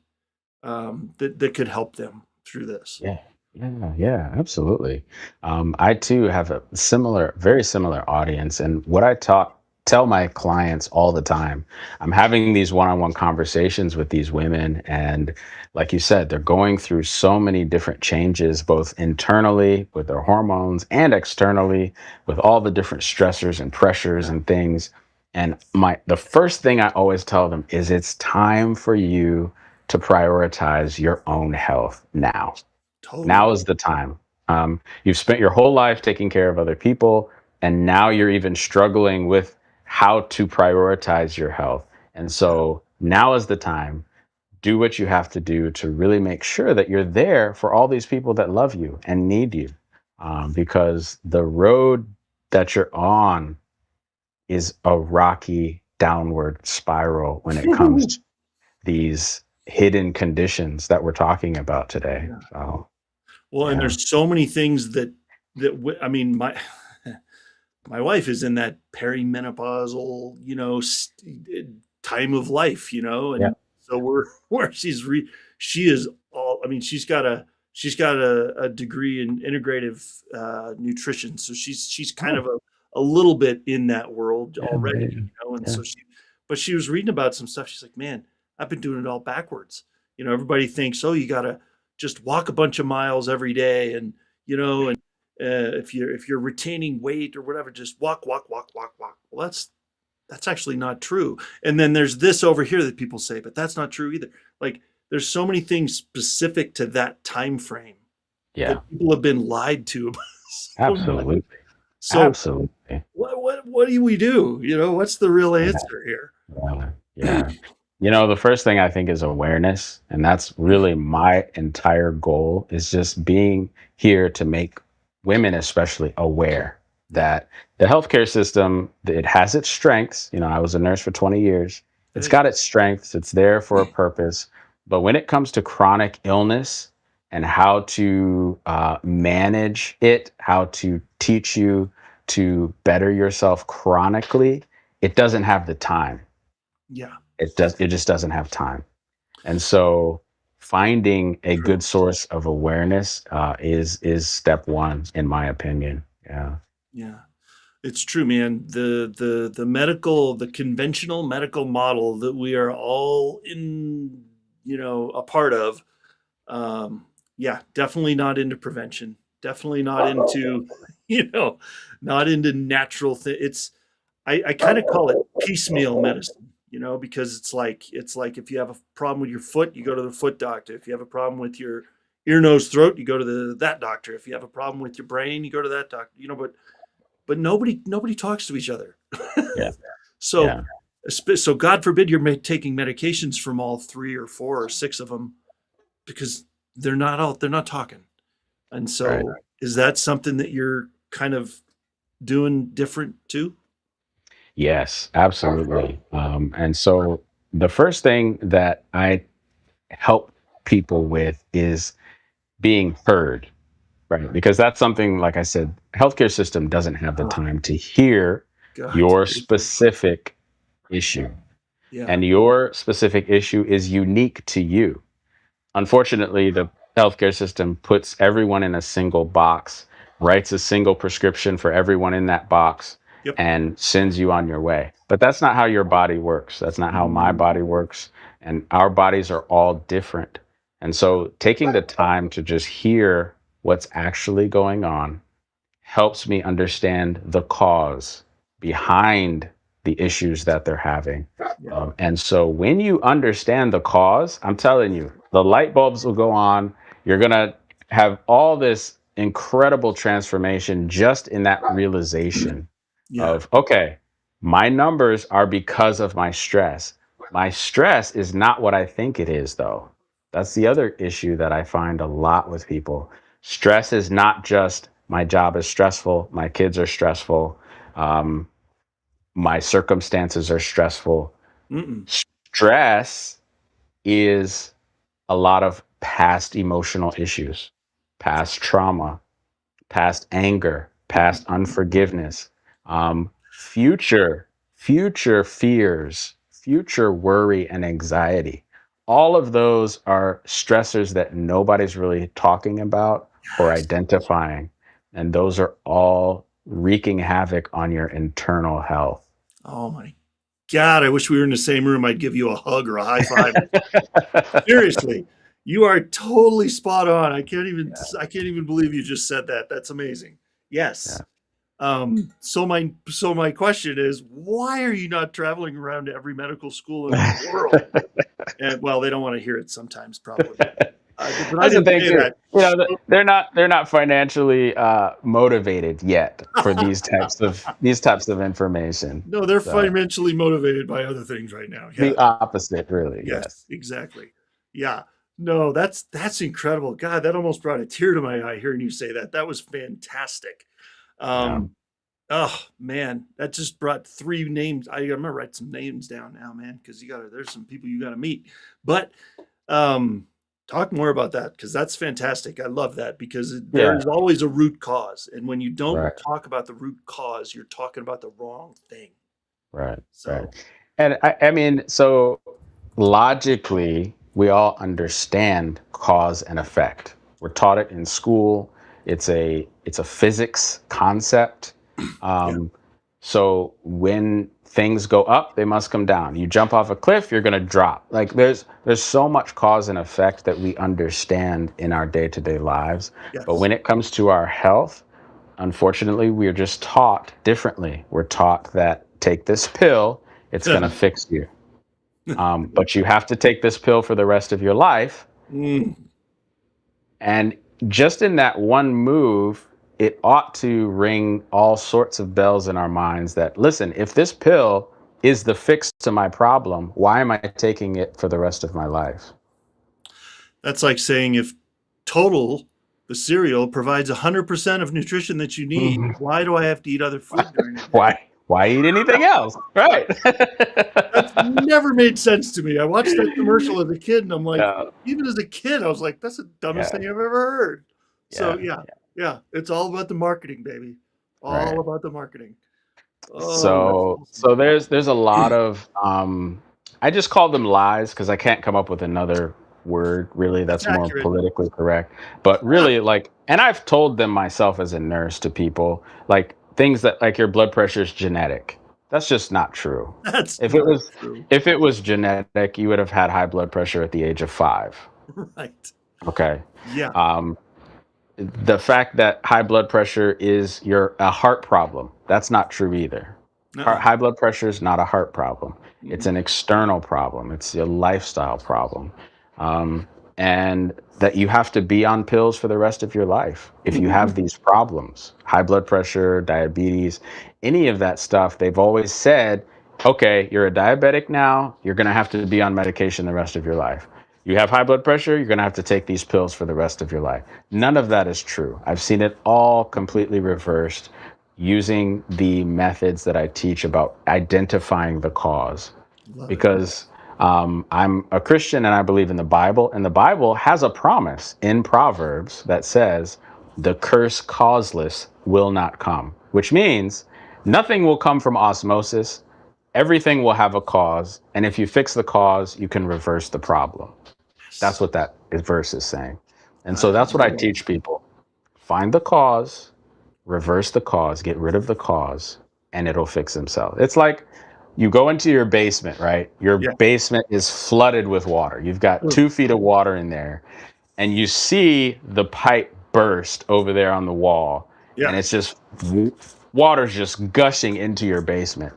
A: that could help them through this?
B: Yeah. Yeah, yeah, absolutely. I too have a similar, very similar audience. And what I tell my clients all the time, I'm having these one-on-one conversations with these women. And like you said, they're going through so many different changes, both internally with their hormones and externally with all the different stressors and pressures
A: Yeah,
B: and things. And the first thing I always tell them is it's time for you to prioritize your own health now.
A: totally.
B: Now is the time. You've spent your whole life taking care of other people, and now you're even struggling with how to prioritize your health. And
A: Yeah,
B: so now is the time. Do what you have to do to really make sure that you're there for all these people that love you and need you. Because the road that you're on is a rocky downward spiral when it comes to these hidden conditions that we're talking about today.
A: yeah.
B: So,
A: Well, and
B: yeah.
A: there's so many things I mean, my my wife is in that perimenopausal, time of life,
B: Yeah.
A: and so we're where she is all. I mean, she's got a degree in integrative nutrition, so she's kind
B: Oh,
A: of a little bit in that world
B: yeah,
A: already,
B: yeah,
A: and
B: yeah.
A: so but she was reading about some stuff. She's like, man, I've been doing it all backwards. Everybody thinks, oh, you gotta just walk a bunch of miles every day, and if you're retaining weight or whatever, just walk, walk, walk, walk, walk. Well, that's actually not true. And then there's this over here that people say, but that's not true either. Like there's so many things specific to that time frame
B: Yeah,
A: that people have been lied to about so much.
B: absolutely.
A: So
B: Absolutely.
A: what do we do? What's the real
B: Yeah,
A: answer here?
B: yeah, yeah. The first thing I think is awareness, and that's really my entire goal is just being here to make women especially aware
A: Yeah.
B: that the healthcare system, it has its strengths. I was a nurse for 20 years. It's
A: Hey.
B: got its strengths. It's there for a purpose. But when it comes to chronic illness and how to manage it, how to teach you to better yourself chronically, it doesn't have the time.
A: Yeah.
B: It just doesn't have time. And so finding a
A: True.
B: good source of awareness is step one in my opinion. Yeah.
A: Yeah. It's true, man. The conventional medical model that we are all in, a part of. Yeah, definitely not into prevention. Definitely not into, you know, not into natural thing. I kind of call it piecemeal medicine, because it's like if you have a problem with your foot, you go to the foot doctor. If you have a problem with your ear, nose, throat, you go to that doctor. If you have a problem with your brain, you go to that doctor. But nobody talks to each other.
B: Yeah.
A: So
B: Yeah.
A: so God forbid you're taking medications from all three or four or six of them because they're not talking. And
B: Right.
A: so is that something that you're kind of doing different too?
B: Yes, absolutely. And so the first thing that I help people with is being heard, right? Because that's something, like I said, healthcare system doesn't have the
A: Oh,
B: time to hear
A: God.
B: your specific issue.
A: Yeah.
B: And your specific issue is unique to you. Unfortunately, the healthcare system puts everyone in a single box, writes a single prescription for everyone in that box,
A: Yep.
B: and sends you on your way. But that's not how your body works. That's not how my body works. And our bodies are all different. And so taking the time to just hear what's actually going on helps me understand the cause behind the issues that they're having.
A: Yeah.
B: And so when you understand the cause, I'm telling you, the light bulbs will go on. You're going to have all this incredible transformation just in that realization
A: Yeah.
B: of, okay, my numbers are because of my stress. My stress is not what I think it is, though. That's the other issue that I find a lot with people. Stress is not just my job is stressful, my kids are stressful, um, my circumstances are stressful.
A: Mm-mm.
B: Stress is a lot of past emotional issues, past trauma, past anger, past unforgiveness, future fears, future worry and anxiety. All of those are stressors that nobody's really talking about or
A: Yes.
B: identifying. And those are all wreaking havoc on your internal health.
A: Oh my God, I wish we were in the same room. I'd give you a hug or a high five. Seriously, you are totally spot on. I can't even believe you just said that. That's amazing.
B: Yeah.
A: Yes. So my question is, why are you not traveling around to every medical school in the world? And well, they don't want to hear it sometimes, probably. But I
B: That's the
A: didn't
B: thing
A: say
B: too.
A: that.
B: They're not financially motivated yet for these types of information.
A: No, they're
B: So
A: financially motivated by other things right now. Yeah.
B: the opposite, really. Yes.
A: Yes, exactly. Yeah. No, that's incredible. God, that almost brought a tear to my eye hearing you say that. That was fantastic.
B: Yeah.
A: Um, oh man, that just brought three names. I'm gonna write some names down now, man, because there's some people you gotta meet. But um talk more about that because that's fantastic. I love that because there
B: Yeah.
A: is always a root cause. And when you don't
B: Right.
A: talk about the root cause, you're talking about the wrong thing.
B: Right. Right.
A: So
B: And I mean, so logically, we all understand cause and effect. We're taught it in school. It's a physics concept.
A: yeah.
B: Um, so when things go up, they must come down. You jump off a cliff, you're going to drop. Like there's so much cause and effect that we understand in our day-to-day lives. But
A: Yes.
B: when it comes to our health, unfortunately, we're just taught differently. We're taught that take this pill, it's going to fix you. But you have to take this pill for the rest of your life.
A: Mm,
B: And just in that one move, it ought to ring all sorts of bells in our minds that, listen, if this pill is the fix to my problem, why am I taking it for the rest of my life?
A: that's like saying if Total, the cereal, provides 100% of nutrition that you need,
B: Mhm.
A: why do I have to eat other food during the day?
B: Why eat anything else? Right.
A: That's never made sense to me. I watched that commercial as a kid, and I'm like,
B: Yeah,
A: even as a kid, I was like, that's the dumbest
B: yeah,
A: thing I've ever heard. So
B: yeah,
A: yeah, yeah, it's all about the marketing, baby. All
B: right.
A: about the marketing. Oh, that's
B: So
A: awesome.
B: there's a lot of I just call them lies because I can't come up with another word really
A: That's
B: that's more
A: accurate.
B: politically correct. But
A: Yeah,
B: really like, and I've told them myself as a nurse to people, like things that like your blood pressure is genetic. That's just not true.
A: that's
B: If it
A: not
B: was
A: true.
B: if it was genetic, you would have had high blood pressure at the age of 5.
A: Right.
B: Okay.
A: Yeah.
B: Um, the fact that high blood pressure is a heart problem, that's not true either.
A: Uh-uh.
B: High blood pressure is not a heart problem. It's
A: Mm-mm.
B: an external problem. It's a lifestyle problem. Um, and that you have to be on pills for the rest of your life. If you have these problems, high blood pressure, diabetes, any of that stuff, they've always said, okay, you're a diabetic now, you're going to have to be on medication the rest of your life. You have high blood pressure, you're going to have to take these pills for the rest of your life. None of that is true. I've seen it all completely reversed using the methods that I teach about identifying the cause.
A: Love it.
B: Because I'm a Christian and I believe in the Bible, and the Bible has a promise in Proverbs that says, the curse causeless will not come, which means nothing will come from osmosis. Everything will have a cause. And if you fix the cause, you can reverse the problem. That's
A: Yes.
B: what that verse is saying. And so that's what I teach people. Find the cause, reverse the cause, get rid of the cause, and it'll fix itself. It's like you go into your basement, right? Your
A: Yeah.
B: basement is flooded with water. You've got
A: Ugh.
B: 2 feet of water in there, and you see the pipe burst over there on the wall, and
A: Yeah.
B: it's just water's just gushing into your basement.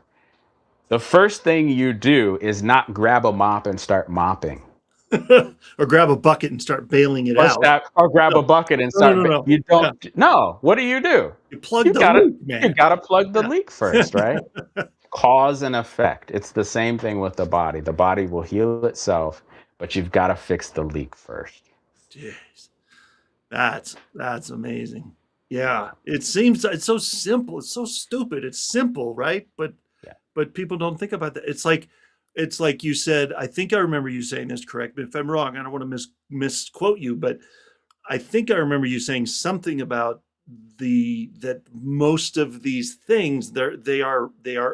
B: The first thing you do is not grab a mop and start mopping.
A: Or grab a bucket and start bailing it
B: Flush
A: out.
B: that, or grab
A: No,
B: a bucket and
A: no, no,
B: start.
A: no, no.
B: You
A: Yeah.
B: don't. No. What do?
A: You plug
B: You
A: the
B: gotta.
A: leak,
B: You
A: man.
B: gotta plug the
A: Yeah.
B: leak first, right? Cause and effect. It's the same thing with the body. The body will heal itself, but you've got to fix the leak first.
A: Jeez. That's amazing. Yeah. It seems it's so simple. It's so stupid. It's simple, right?
B: Yeah.
A: But people don't think about that. It's like you said, I think I remember you saying this, correct me if I'm wrong. I don't want to misquote you, but I think I remember you saying something about that most of these things they are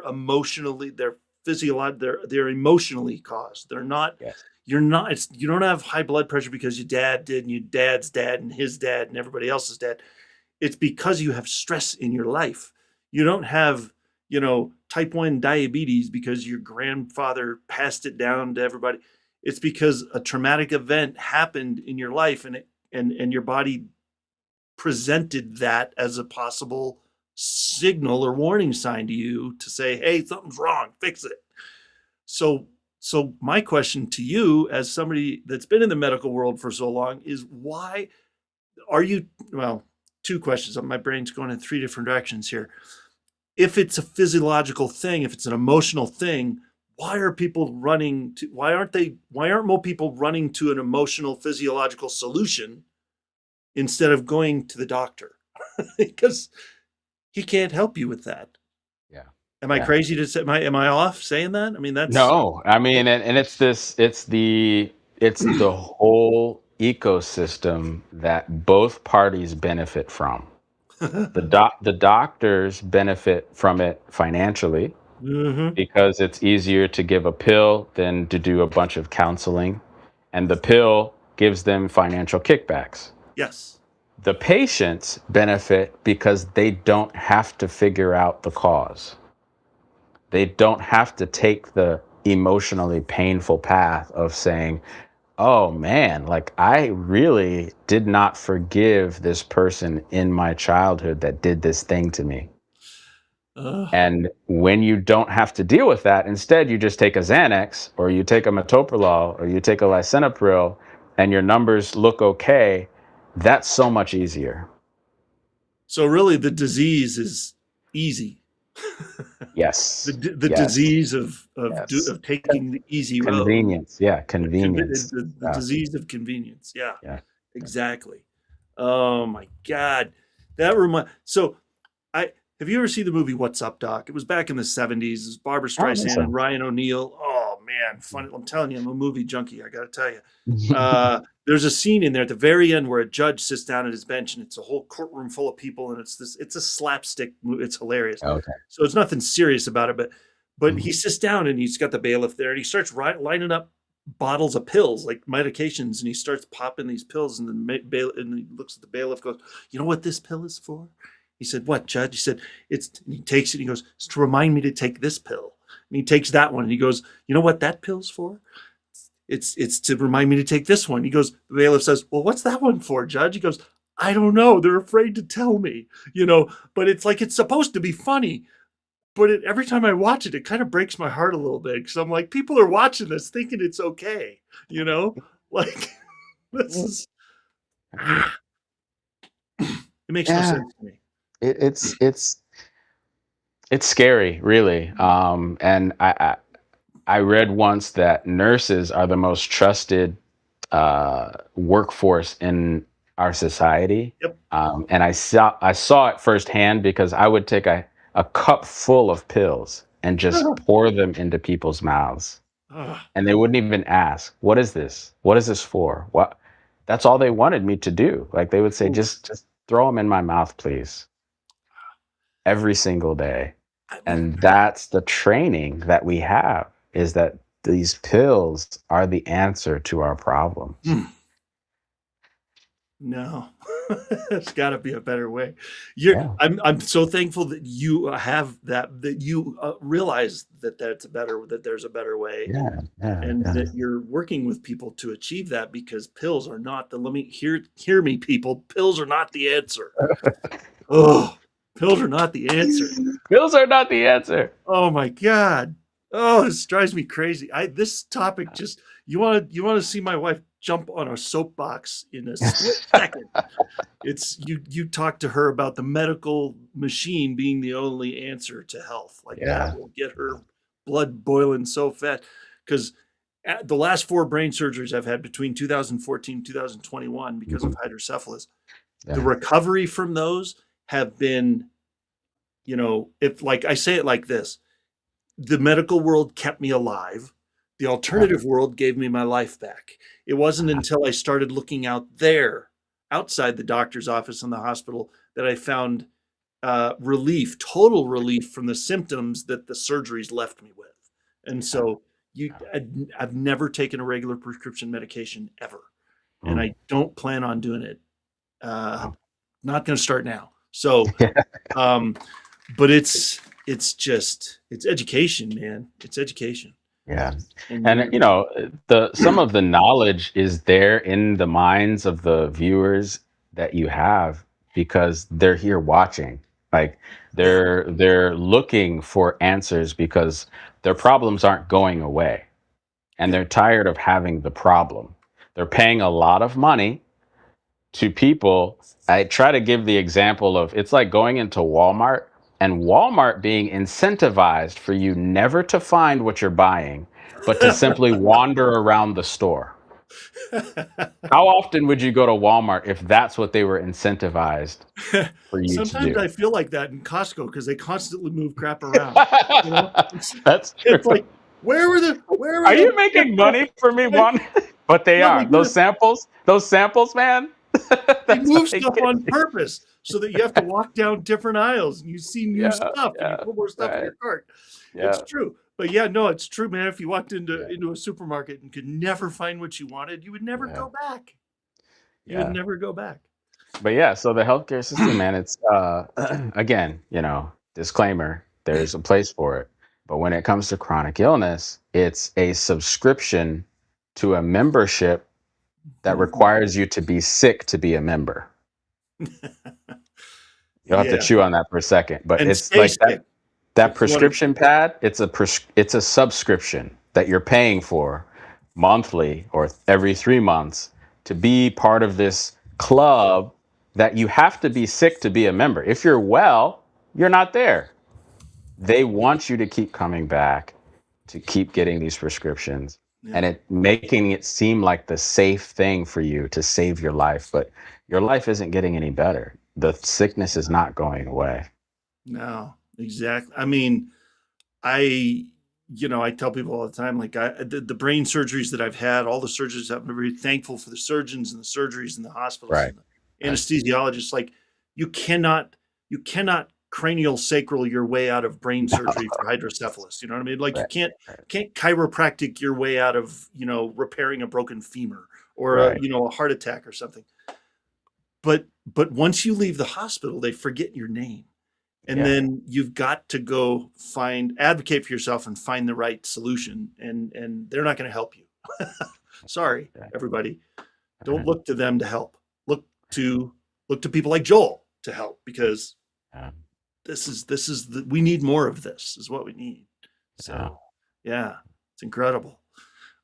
A: emotionally, they're physiological, they're emotionally caused. They're not,
B: Yes.
A: you don't have high blood pressure because your dad did and your dad's dad and his dad and everybody else's dad. It's because you have stress in your life. You don't have, type 1 diabetes because your grandfather passed it down to everybody. It's because a traumatic event happened in your life, and your body presented that as a possible signal or warning sign to you to say, hey, something's wrong, fix it. So my question to you, as somebody that's been in the medical world for so long, is why are you, well, two questions. My brain's going in three different directions here. If it's a physiological thing, if it's an emotional thing, why aren't more people running to an emotional physiological solution instead of going to the doctor? Because he can't help you with that.
B: Yeah.
A: Am I
B: Yeah.
A: crazy to say, am I off saying that? I mean, that's,
B: No, I mean, and it's the whole ecosystem that both parties benefit from. The doctors benefit from it financially
A: hmm
B: because it's easier to give a pill than to do a bunch of counseling, and the pill gives them financial kickbacks.
A: yes.
B: The patients benefit because they don't have to figure out the cause. They don't have to take the emotionally painful path of saying, oh man, like I really did not forgive this person in my childhood that did this thing to me.
A: Uh,
B: And when you don't have to deal with that, instead you just take a Xanax or you take a metoprolol or you take a lisinopril and your numbers look okay. That's so much easier.
A: so really the disease is easy.
B: Yes.
A: The
B: Yes.
A: disease
B: Yes.
A: of taking the easy road.
B: Convenience. Yeah. Convenience.
A: The disease of convenience. Yeah,
B: Yeah.
A: exactly. Oh my God. So I have you ever seen the movie What's Up, Doc? It was back in the 70s. It was Barbara
B: I don't think
A: Streisand and
B: so.
A: Ryan O'Neal. Oh man, funny. I'm telling you, I'm a movie junkie. I gotta tell you. There's a scene in there at the very end where a judge sits down at his bench and it's a whole courtroom full of people and it's a slapstick movie. It's hilarious.
B: Okay.
A: So it's nothing serious about it, but he
B: Mhm.
A: sits down and he's got the bailiff there and he starts lining up bottles of pills like medications and he starts popping these pills and and he looks at the bailiff, goes, you know what this pill is for? He said, what, Judge? He said, he takes it and he goes, it's to remind me to take this pill. And he takes that one and he goes, you know what that pill's for? It's to remind me to take this one. He goes, the bailiff says, well, what's that one for, Judge? He goes, I don't know. They're afraid to tell me, but it's like, it's supposed to be funny. But every time I watch it, it kind of breaks my heart a little bit because I'm like, people are watching this thinking it's okay, like this is, it makes no
B: Yeah.
A: sense to me.
B: It's scary, really. And I read once that nurses are the most trusted workforce in our society.
A: Yep.
B: And I saw it firsthand because I would take a cup full of pills and just pour them into people's mouths.
A: Ah,
B: And they wouldn't even ask, what is this? What is this for? What? That's all they wanted me to do. Like they would say,
A: oof.
B: just throw them in my mouth, please, every single day.
A: I mean,
B: And that's the training that we have, is that these pills are the answer to our problems.
A: hmm. No, there's got to be a better way. You're,
B: Yeah,
A: I'm so thankful that you have that you realize that there's a better way,
B: yeah, yeah,
A: and
B: yeah.
A: that you're working with people to achieve that, because pills are not the, let me hear me, people. Pills are not the answer. Oh, pills are not the answer.
B: Pills are not the answer.
A: Oh my God. Oh, this drives me crazy. This topic just, you want to see my wife jump on a soapbox in a split second. It's you talk to her about the medical machine being the only answer to health. Like, that
B: Yeah.
A: will get her blood boiling so fast. Because the last 4 brain surgeries I've had between 2014 and 2021 because of
B: Mhm.
A: hydrocephalus, the
B: Yeah.
A: recovery from those have been, if, like, I say it like this, the medical world kept me alive. The
B: Yeah.
A: alternative world gave me my life back. It wasn't until I started looking out there, outside the doctor's office and the hospital, that I found relief, total relief from the symptoms that the surgeries left me with. And
B: Yeah.
A: so, I've never taken a regular prescription medication ever, and
B: Mm.
A: I don't plan on doing it. Uh, Not going to start now. So,
B: Yeah.
A: um, but it's education, man. It's education,
B: Yeah.
A: and
B: And the some of the knowledge is there in the minds of the viewers that you have because they're here watching. Like
A: yeah,
B: they're looking for answers because their problems aren't going away and
A: yeah,
B: they're tired of having the problem. They're paying a lot of money to people. I try to give the example of it's like going into Walmart and Walmart being incentivized for you never to find what you're buying, but to simply wander around the store. How often would you go to Walmart if that's what they were incentivized for you to
A: Sometimes
B: do?
A: I feel like that in Costco because they constantly move crap around. You know, it's,
B: That's true.
A: it's like, where were
B: Are you
A: the
B: making money for me, one? But they
A: no, they
B: are.
A: do it.
B: Those samples, man.
A: They
B: That's how
A: move
B: they
A: stuff
B: get
A: on
B: you.
A: purpose so that you have to walk down different aisles and you see new
B: Yeah,
A: stuff and you
B: yeah,
A: put more stuff in
B: right.
A: your cart. It's
B: Yeah,
A: true. But yeah, no, it's true, man. If you walked
B: yeah,
A: into a supermarket and could never find what you wanted, you would never
B: yeah,
A: go back. You would
B: yeah.
A: never go back.
B: But yeah, so the healthcare system, man, it's again, disclaimer, there's a place for it. But when it comes to chronic illness, it's a subscription to a membership that
A: Mhm.
B: requires you to be sick to be a member. You'll have to
A: Yeah,
B: chew on that for a second, but
A: and
B: it's
A: stay
B: like
A: sick
B: that
A: if you wanna.
B: prescription pad, it's a subscription that you're paying for monthly or every 3 months to be part of this club that you have to be sick to be a member. If you're well, you're not there. They want you to keep coming back, to keep getting these prescriptions,
A: Yeah,
B: and it making it seem like the safe thing for you to save your life, but your life isn't getting any better. The sickness is not going away.
A: no, exactly. I mean, I I tell people all the time, like, the brain surgeries that I've had, all the surgeries, I'm very thankful for the surgeons and the surgeries and the hospitals
B: Right.
A: and the
B: Right.
A: anesthesiologists. Like, you cannot you cannot cranial sacral your way out of brain surgery for hydrocephalus. You know what I mean? Like, you
B: Right.
A: can't
B: Right.
A: can't chiropractic your way out of, repairing a broken femur or
B: Right.
A: a heart attack or something. But once you leave the hospital, they forget your name. And
B: Yeah.
A: then you've got to go advocate for yourself and find the right solution, and they're not going to help you. Sorry,
B: Yeah.
A: everybody. Don't
B: Right.
A: look to them to help. Look to people like Joel to help, because
B: Yeah.
A: we need more of this is what we need.
B: Yeah.
A: So, yeah, it's incredible.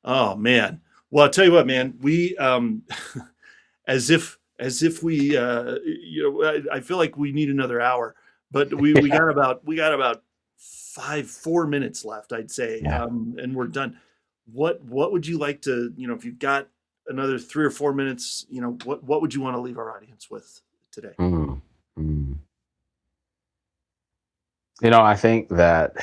A: Oh man. Well, I'll tell you what, man, we as if we I feel like we need another hour, but we
B: Yeah.
A: got about 4 minutes left, I'd say,
B: Yeah.
A: and we're done. What would you like to, if you've got another 3 or 4 minutes, what would you want to leave our audience with today?
B: Mm. Mm. I think that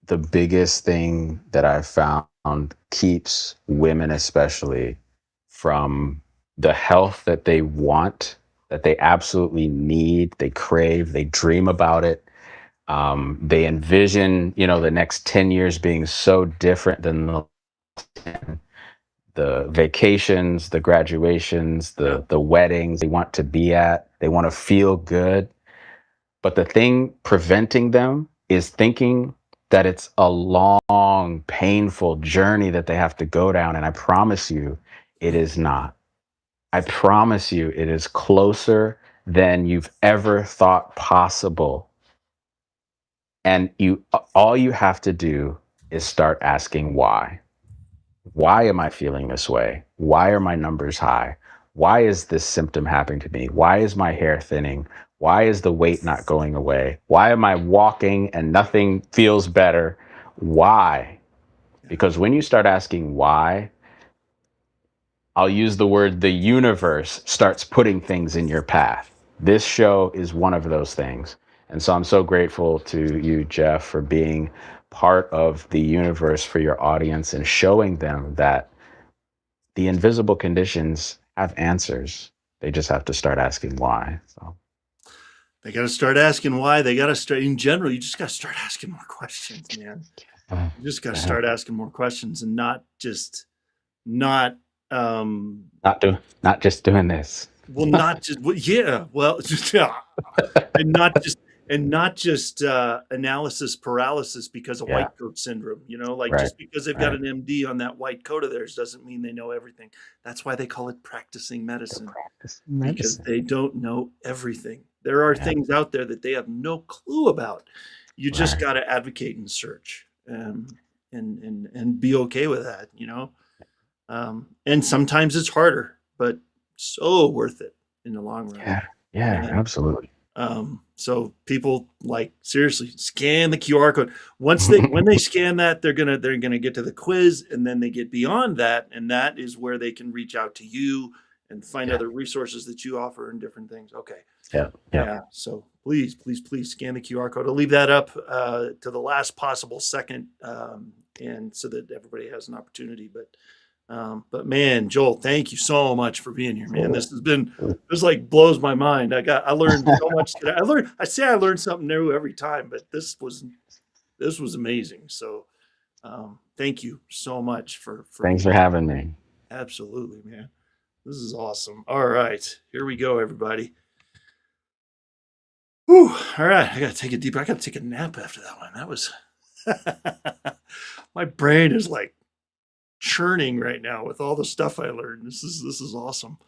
B: the biggest thing that I've found keeps women, especially, from the health that they want, that they absolutely need, they crave, they dream about it. They envision, the next 10 years being so different than the 10. the vacations, the graduations, the weddings they want to be at. They want to feel good. But the thing preventing them is thinking that it's a long, painful journey that they have to go down. And I promise you, it is not. I promise you, it is closer than you've ever thought possible. And all you have to do is start asking why. Why am I feeling this way? Why are my numbers high? Why is this symptom happening to me? Why is my hair thinning? Why is the weight not going away? Why am I walking and nothing feels better? Why? Because when you start asking why, I'll use the word the universe starts putting things in your path. This show is one of those things. And so I'm so grateful to you, Jeff, for being part of the universe for your audience and showing them that the invisible conditions have answers. They just have to start asking why. So
A: They got to start asking why. They got to start, in general, you just got to start asking more questions, man. You just got to start asking more questions and not just not
B: just doing this.
A: Well, not just and not just analysis paralysis because of white coat syndrome. Like just because they've got an MD on that white coat of theirs doesn't mean they know everything. That's why they call it practicing medicine, because they don't know everything. There are things out there that they have no clue about. You just got to advocate and search, and be okay with that. And sometimes it's harder, but so worth it in the long run.
B: Yeah, absolutely.
A: So people, like, seriously, scan the QR code. When they scan that, they're gonna get to the quiz, and then they get beyond that, and that is where they can reach out to you and find other resources that you offer and different things. Okay. Yeah. So please scan the QR code. I'll leave that up to the last possible second, and so that everybody has an opportunity. But man, Joel, thank you so much for being here, man. This like blows my mind. I learned so much today. I learned something new every time, but this was amazing. So thank you so much for
B: thanks for having me.
A: Absolutely, man. This is awesome. All right, here we go, everybody. Whew. All right, I gotta take a nap after that one. That was my brain is like churning right now with all the stuff I learned. This is awesome.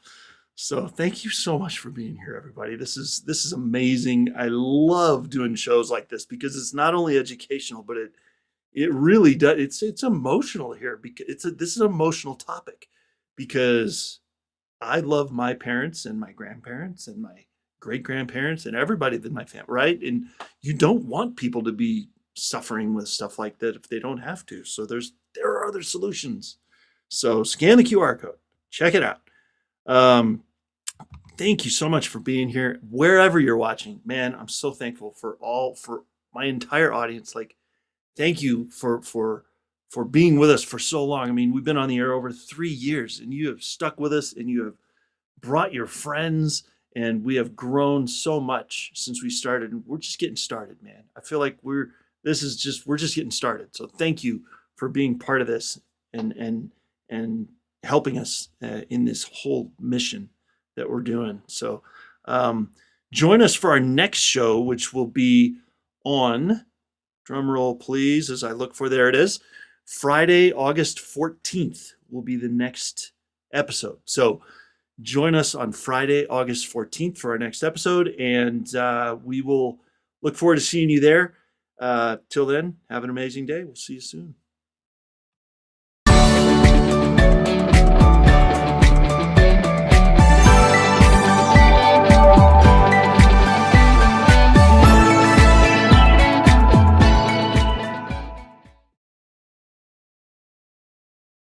A: So thank you so much for being here, everybody. This is amazing. I love doing shows like this because it's not only educational, but it really does. It's emotional here because this is an emotional topic, because I love my parents and my grandparents and my great grandparents and everybody in my family, right? And you don't want people to be suffering with stuff like that if they don't have to. So there are other solutions. So scan the QR code, check it out. Thank you so much for being here, wherever you're watching. Man, I'm so thankful for my entire audience. Like, thank you for being with us for so long. I mean, we've been on the air over 3 years, and you have stuck with us, and you have brought your friends, and we have grown so much since we started. And we're just getting started, man. I feel like we're just getting started. So thank you for being part of this and helping us in this whole mission that we're doing. So join us for our next show, which will be on, drum roll please, as I look for, there it is, Friday, August 14th will be the next episode. So join us on Friday, August 14th for our next episode, and we will look forward to seeing you there. Till then, have an amazing day. We'll see you soon.